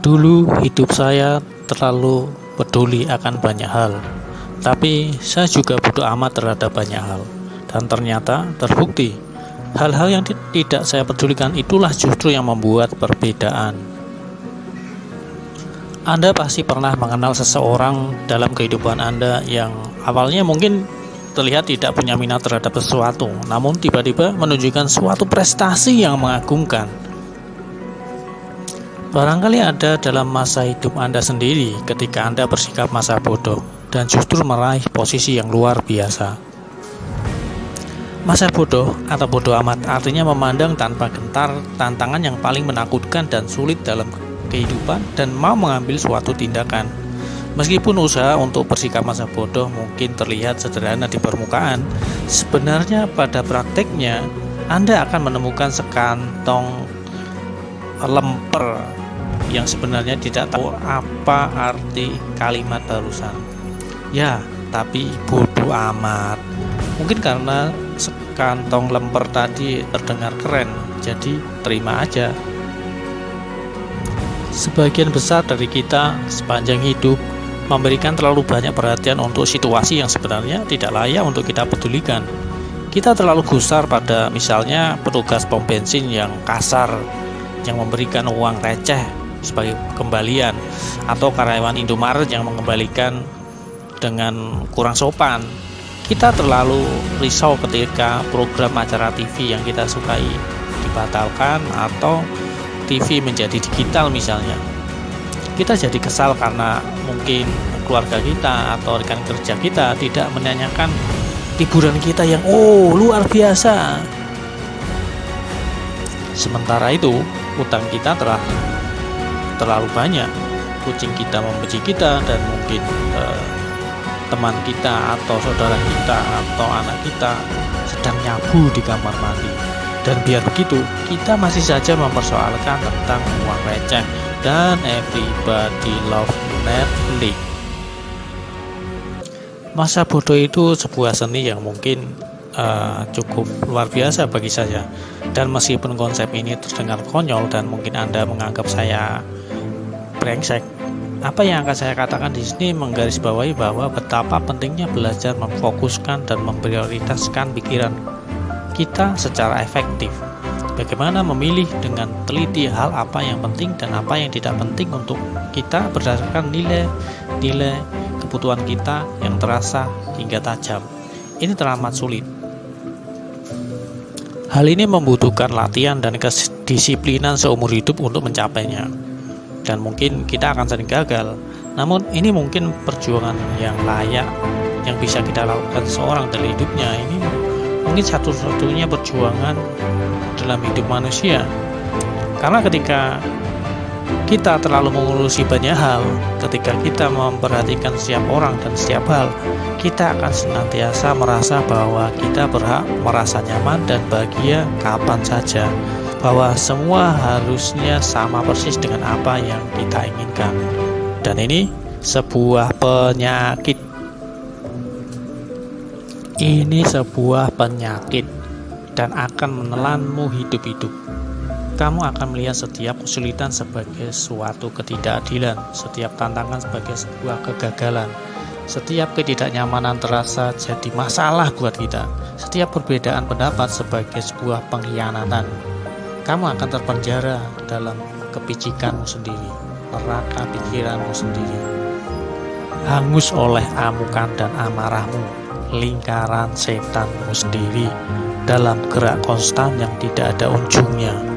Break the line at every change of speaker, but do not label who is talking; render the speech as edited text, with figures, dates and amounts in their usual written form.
Dulu hidup saya terlalu peduli akan banyak hal, tapi saya juga bodoh amat terhadap banyak hal. Dan ternyata terbukti, hal-hal yang tidak saya pedulikan itulah justru yang membuat perbedaan. Anda pasti pernah mengenal seseorang dalam kehidupan Anda yang awalnya mungkin terlihat tidak punya minat terhadap sesuatu, namun tiba-tiba menunjukkan suatu prestasi yang mengagumkan. Barangkali ada dalam masa hidup Anda sendiri ketika Anda bersikap masa bodoh dan justru meraih posisi yang luar biasa. Masa bodoh atau bodoh amat artinya memandang tanpa gentar tantangan yang paling menakutkan dan sulit dalam kehidupan dan mau mengambil suatu tindakan. Meskipun usaha untuk bersikap masa bodoh mungkin terlihat sederhana di permukaan, sebenarnya pada prakteknya Anda akan menemukan sekantong lemper yang sebenarnya tidak tahu apa arti kalimat barusan. Ya, tapi bodoh amat. Mungkin karena sekantong lemper tadi terdengar keren, jadi terima aja. Sebagian besar dari kita sepanjang hidup memberikan terlalu banyak perhatian untuk situasi yang sebenarnya tidak layak untuk kita pedulikan. Kita terlalu gusar pada misalnya petugas pom bensin yang kasar, yang memberikan uang receh sebagai kembalian, atau karyawan Indomaret yang mengembalikan dengan kurang sopan. Kita terlalu risau ketika program acara TV yang kita sukai dibatalkan atau TV menjadi digital misalnya. Kita jadi kesal karena mungkin keluarga kita atau rekan kerja kita tidak menanyakan liburan kita yang luar biasa. Sementara itu utang kita terlalu banyak, kucing kita membenci kita, dan mungkin teman kita atau saudara kita atau anak kita sedang nyabu di kamar mandi. Dan biar begitu, kita masih saja mempersoalkan tentang uang receh dan everybody love Netflix. Masa bodoh itu sebuah seni yang mungkin cukup luar biasa bagi saya. Dan meskipun konsep ini terdengar konyol dan mungkin Anda menganggap saya brengsek, apa yang akan saya katakan di sini menggarisbawahi bahwa betapa pentingnya belajar memfokuskan dan memprioritaskan pikiran kita secara efektif. Bagaimana memilih dengan teliti hal apa yang penting dan apa yang tidak penting untuk kita berdasarkan nilai kebutuhan kita yang terasa hingga tajam. Ini teramat sulit. Hal ini membutuhkan latihan dan kedisiplinan seumur hidup untuk mencapainya. Dan mungkin kita akan sering gagal. Namun ini mungkin perjuangan yang layak yang bisa kita lakukan seseorang dalam hidupnya. Ini mungkin satu-satunya perjuangan dalam hidup manusia. Karena ketika kita terlalu mengurusi banyak hal, ketika kita memperhatikan setiap orang dan setiap hal, kita akan senantiasa merasa bahwa kita berhak merasa nyaman dan bahagia kapan saja, bahwa semua harusnya sama persis dengan apa yang kita inginkan. Dan ini sebuah penyakit. Ini sebuah penyakit dan akan menelanmu hidup-hidup. Kamu akan melihat setiap kesulitan sebagai suatu ketidakadilan, setiap tantangan sebagai sebuah kegagalan, setiap ketidaknyamanan terasa jadi masalah buat kita, setiap perbedaan pendapat sebagai sebuah pengkhianatan. Kamu akan terpenjara dalam kepicikanmu sendiri, neraka pikiranmu sendiri, hangus oleh amukan dan amarahmu, lingkaran setanmu sendiri, dalam gerak konstan yang tidak ada ujungnya.